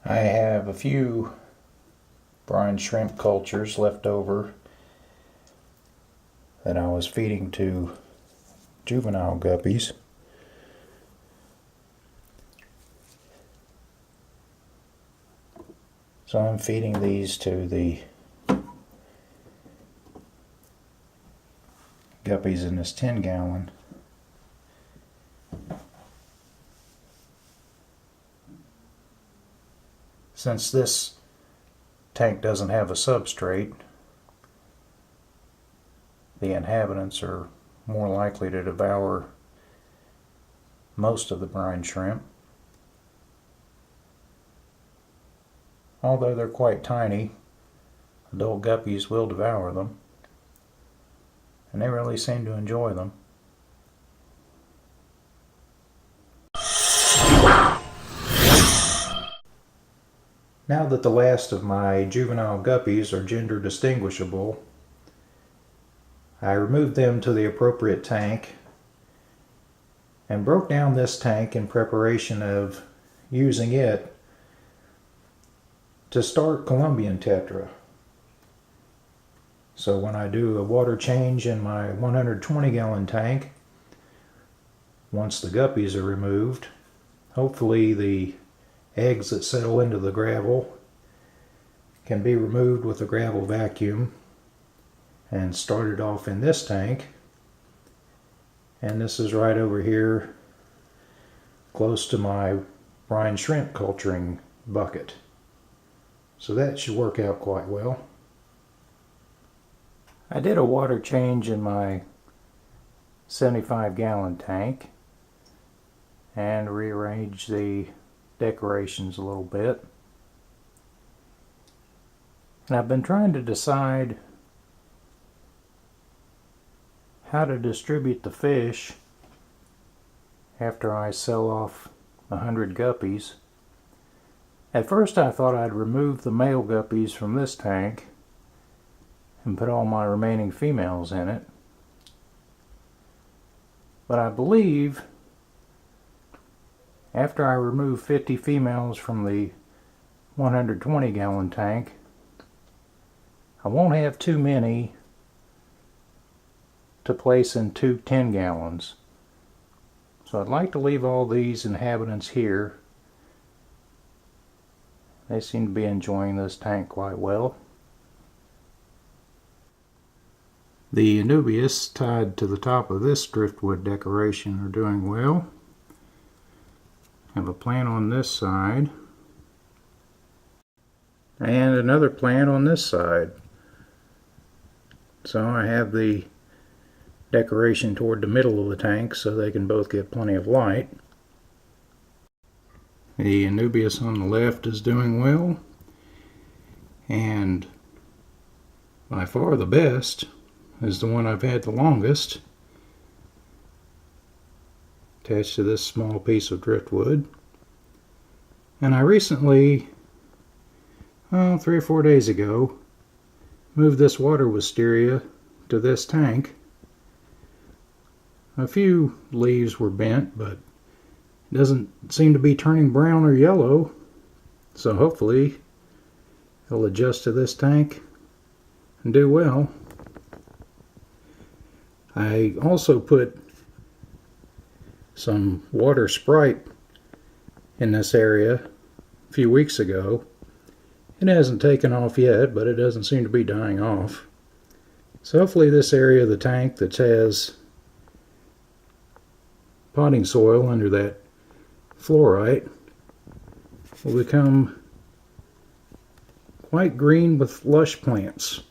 I have a few brine shrimp cultures left over that I was feeding to juvenile guppies. So I'm feeding these to the guppies in this 10-gallon. Since this tank doesn't have a substrate, the inhabitants are more likely to devour most of the brine shrimp. Although they're quite tiny, adult guppies will devour them, and they really seem to enjoy them. Now that the last of my juvenile guppies are gender distinguishable, I removed them to the appropriate tank and broke down this tank in preparation of using it to start Colombian tetra. So when I do a water change in my 120-gallon tank, once the guppies are removed, hopefully the eggs that settle into the gravel can be removed with a gravel vacuum and started off in this tank. And this is right over here close to my brine shrimp culturing bucket. So that should work out quite well. I did a water change in my 75-gallon tank and rearranged the decorations a little bit. And I've been trying to decide how to distribute the fish after I sell off 100 guppies. At first I thought I'd remove the male guppies from this tank and put all my remaining females in it. But I believe after I remove 50 females from the 120-gallon tank, I won't have too many to place in 2 10-gallons. So I'd like to leave all these inhabitants here. They seem to be enjoying this tank quite well. The Anubias tied to the top of this driftwood decoration are doing well. I have a plant on this side and another plant on this side. So I have the decoration toward the middle of the tank so they can both get plenty of light. The Anubias on the left is doing well, and by far the best is the one I've had the longest, attached to this small piece of driftwood. And I recently, 3 or 4 days ago, moved this water wisteria to this tank. A few leaves were bent, but it doesn't seem to be turning brown or yellow, so hopefully it'll adjust to this tank and do well. I also put some water sprite in this area a few weeks ago. It hasn't taken off yet, but it doesn't seem to be dying off. So hopefully this area of the tank that has potting soil under that fluorite will become quite green with lush plants.